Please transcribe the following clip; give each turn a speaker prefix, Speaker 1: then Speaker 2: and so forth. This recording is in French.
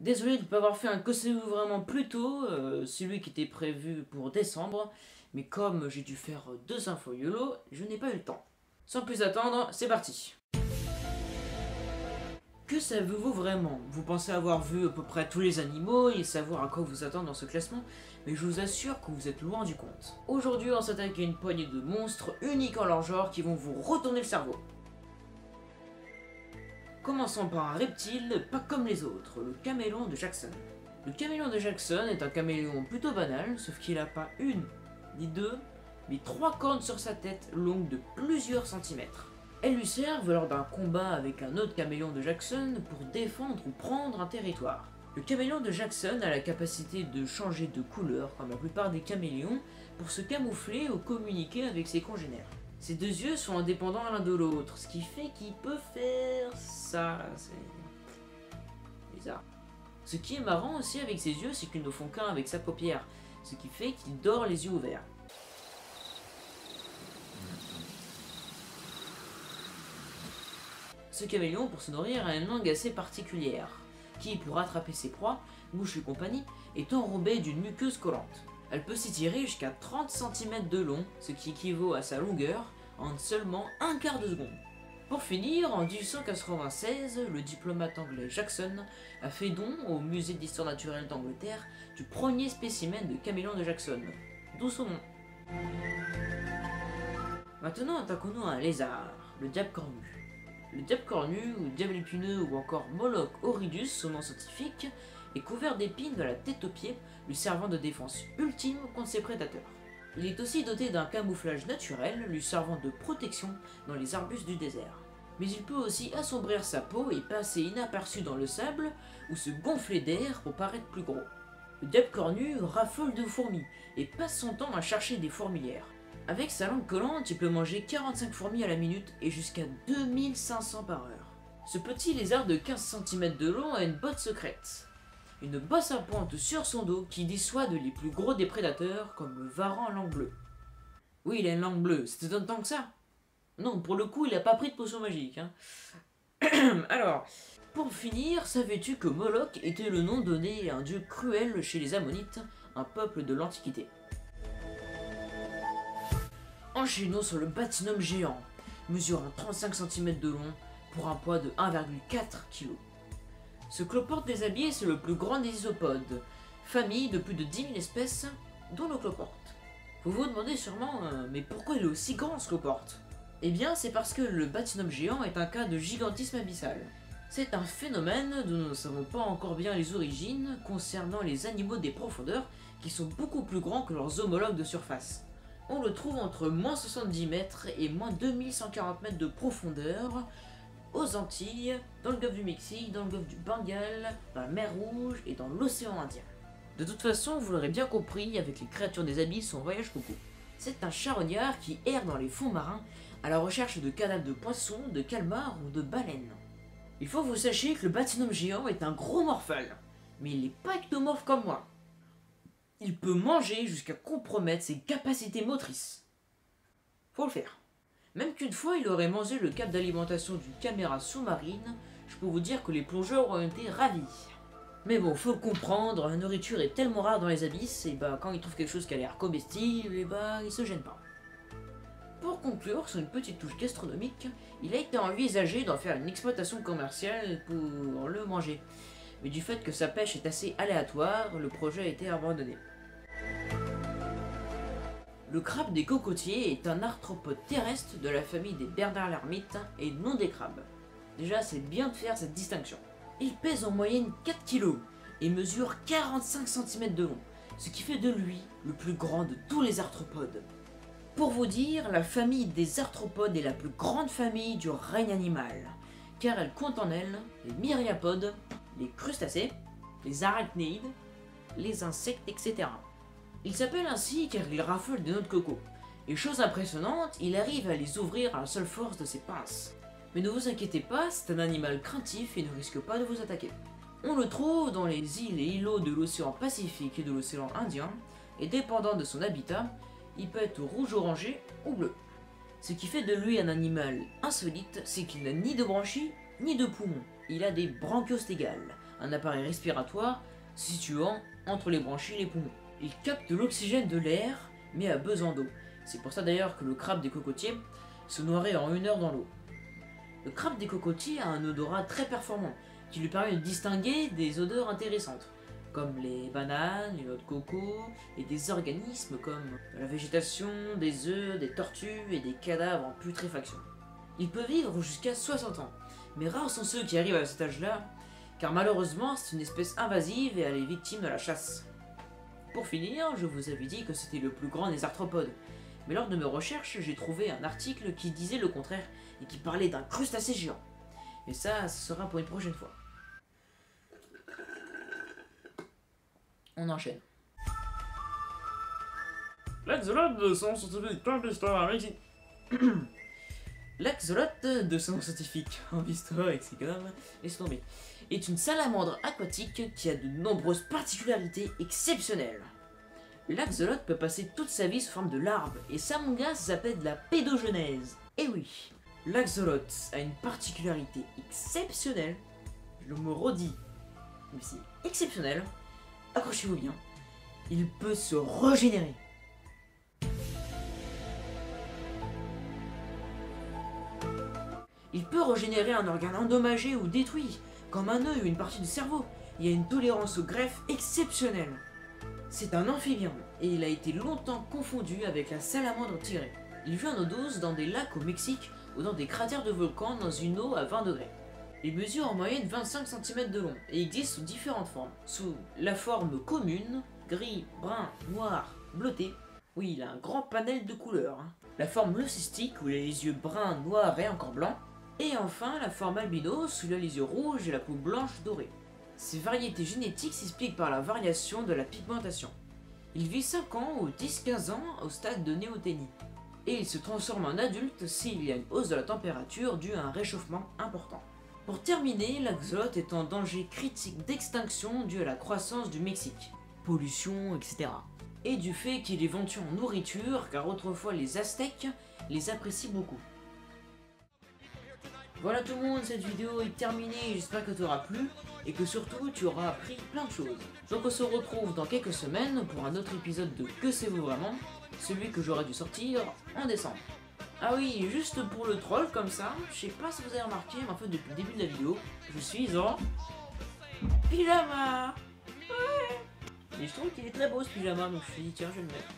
Speaker 1: Désolé de ne pas avoir fait un Kosewu vraiment plus tôt, celui qui était prévu pour décembre, mais comme j'ai dû faire deux infos YOLO, je n'ai pas eu le temps. Sans plus attendre, c'est parti. Que savez-vous vraiment? Vous pensez avoir vu à peu près tous les animaux et savoir à quoi vous attendre dans ce classement, mais je vous assure que vous êtes loin du compte. Aujourd'hui, on s'attaque à une poignée de monstres uniques en leur genre qui vont vous retourner le cerveau. Commençons par un reptile pas comme les autres, le caméléon de Jackson. Le caméléon de Jackson est un caméléon plutôt banal, sauf qu'il n'a pas une, ni deux, mais trois cornes sur sa tête longues de plusieurs centimètres. Elles lui servent lors d'un combat avec un autre caméléon de Jackson pour défendre ou prendre un territoire. Le caméléon de Jackson a la capacité de changer de couleur comme la plupart des caméléons pour se camoufler ou communiquer avec ses congénères. Ses deux yeux sont indépendants l'un de l'autre, ce qui fait qu'il peut faire ça, c'est bizarre. Ce qui est marrant aussi avec ses yeux, c'est qu'ils ne font qu'un avec sa paupière, ce qui fait qu'il dort les yeux ouverts. Ce caméléon, pour se nourrir, a une langue assez particulière, qui, pour attraper ses proies, mouches et compagnie, est enrobée d'une muqueuse collante. Elle peut s'étirer jusqu'à 30 cm de long, ce qui équivaut à sa longueur, en seulement un quart de seconde. Pour finir, en 1896, le diplomate anglais Jackson a fait don au musée d'histoire naturelle d'Angleterre du premier spécimen de caméléon de Jackson, d'où son nom. Maintenant, attaquons-nous à un lézard, le diable cornu. Le diable cornu, ou diable épineux, ou encore Moloch horridus, son nom scientifique, est couvert d'épines de la tête aux pieds, lui servant de défense ultime contre ses prédateurs. Il est aussi doté d'un camouflage naturel, lui servant de protection dans les arbustes du désert. Mais il peut aussi assombrir sa peau et passer inaperçu dans le sable, ou se gonfler d'air pour paraître plus gros. Le diable cornu raffole de fourmis, et passe son temps à chercher des fourmilières. Avec sa langue collante, il peut manger 45 fourmis à la minute et jusqu'à 2500 par heure. Ce petit lézard de 15 cm de long a une botte secrète. Une bosse à pointe sur son dos qui dissuade les plus gros des prédateurs comme le varan à langue bleue. Oui, il a une langue bleue, c'était tant que ça? Non, pour le coup, il a pas pris de potion magique. Hein. Alors, pour finir, savais-tu que Moloch était le nom donné à un dieu cruel chez les Ammonites, un peuple de l'Antiquité? Enchaînons sur le Batinum géant, mesurant 35 cm de long pour un poids de 1,4 kg. Ce cloporte déshabillé, c'est le plus grand des isopodes, famille de plus de 10 000 espèces, dont le cloporte. Vous vous demandez sûrement, mais pourquoi il est aussi grand ce cloporte? Eh bien, c'est parce que le Batinum géant est un cas de gigantisme abyssal. C'est un phénomène dont nous ne savons pas encore bien les origines concernant les animaux des profondeurs qui sont beaucoup plus grands que leurs homologues de surface. On le trouve entre moins 70 mètres et moins 2140 mètres de profondeur aux Antilles, dans le golfe du Mexique, dans le golfe du Bengale, dans la mer Rouge et dans l'océan Indien. De toute façon, vous l'aurez bien compris, avec les créatures des abysses, on voyage beaucoup. C'est un charognard qui erre dans les fonds marins à la recherche de cadavres de poissons, de calmars ou de baleines. Il faut que vous sachiez que le Batinum géant est un gros morphale, mais il n'est pas ectomorphe comme moi. Il peut manger jusqu'à compromettre ses capacités motrices. Faut le faire. Même qu'une fois il aurait mangé le câble d'alimentation d'une caméra sous-marine, je peux vous dire que les plongeurs ont été ravis. Mais bon, faut le comprendre, la nourriture est tellement rare dans les abysses, et bah quand ils trouvent quelque chose qui a l'air comestible, et bah ils se gênent pas. Pour conclure, sur une petite touche gastronomique, il a été envisagé d'en faire une exploitation commerciale pour le manger. Mais du fait que sa pêche est assez aléatoire, le projet a été abandonné. Le crabe des cocotiers est un arthropode terrestre de la famille des bernard l'ermite et non des crabes. Déjà, c'est bien de faire cette distinction. Il pèse en moyenne 4 kg et mesure 45 cm de long, ce qui fait de lui le plus grand de tous les arthropodes. Pour vous dire, la famille des arthropodes est la plus grande famille du règne animal, car elle compte en elle les myriapodes, les crustacés, les arachnéides, les insectes, etc. Il s'appelle ainsi car il raffole des noix de coco, et chose impressionnante, il arrive à les ouvrir à la seule force de ses pinces. Mais ne vous inquiétez pas, c'est un animal craintif et ne risque pas de vous attaquer. On le trouve dans les îles et îlots de l'océan Pacifique et de l'océan Indien, et dépendant de son habitat, il peut être rouge orangé ou bleu. Ce qui fait de lui un animal insolite, c'est qu'il n'a ni de branchies ni de poumons. Il a des branchiostégales, un appareil respiratoire se situant entre les branchies et les poumons. Il capte l'oxygène de l'air, mais a besoin d'eau. C'est pour ça d'ailleurs que le crabe des cocotiers se noierait en 1 heure dans l'eau. Le crabe des cocotiers a un odorat très performant, qui lui permet de distinguer des odeurs intéressantes, comme les bananes, les noix de coco, et des organismes comme la végétation, des œufs, des tortues et des cadavres en putréfaction. Il peut vivre jusqu'à 60 ans, mais rares sont ceux qui arrivent à cet âge-là, car malheureusement c'est une espèce invasive et elle est victime de la chasse. Pour finir, je vous avais dit que c'était le plus grand des arthropodes, mais lors de mes recherches, j'ai trouvé un article qui disait le contraire et qui parlait d'un crustacé géant. Et ça, ce sera pour une prochaine fois. On enchaîne.
Speaker 2: L'axolote de son scientifique en histoire avec...
Speaker 1: L'axolote de son nom scientifique en histoire avec ses gommes, laisse tomber, est une salamandre aquatique qui a de nombreuses particularités exceptionnelles. L'axolote peut passer toute sa vie sous forme de larve, et ça mon gars, ça s'appelle de la pédogenèse. Et oui, l'axolote a une particularité exceptionnelle, je me redis, mais c'est exceptionnel, accrochez-vous bien, il peut se régénérer. Il peut régénérer un organe endommagé ou détruit, comme un œil ou une partie du cerveau. Il a une tolérance aux greffes exceptionnelle. C'est un amphibien, et il a été longtemps confondu avec la salamandre tirée. Il vit en eau douce dans des lacs au Mexique ou dans des cratères de volcans dans une eau à 20 degrés. Il mesure en moyenne 25 cm de long et existe sous différentes formes. Sous la forme commune, gris, brun, noir, bleuté. Oui, il a un grand panel de couleurs. La forme leucistique où il a les yeux bruns, noirs et encore blancs. Et enfin, la forme albinos où il a les yeux rouges et la peau blanche dorée. Ces variétés génétiques s'expliquent par la variation de la pigmentation. Il vit 5 ans ou 10-15 ans au stade de néoténie. Et il se transforme en adulte s'il y a une hausse de la température due à un réchauffement important. Pour terminer, l'axolote est en danger critique d'extinction dû à la croissance du Mexique, pollution, etc. Et du fait qu'il est vendu en nourriture, car autrefois les Aztèques les apprécient beaucoup. Voilà tout le monde, cette vidéo est terminée, j'espère que t'aura plu et que surtout tu auras appris plein de choses. Donc on se retrouve dans quelques semaines pour un autre épisode de Que c'est vous vraiment, celui que j'aurais dû sortir en décembre. Ah oui, juste pour le troll comme ça, je sais pas si vous avez remarqué, mais en fait depuis le début de la vidéo, je suis en pyjama. Ouais. Et je trouve qu'il est très beau ce pyjama, donc je me suis dit tiens je vais le mettre.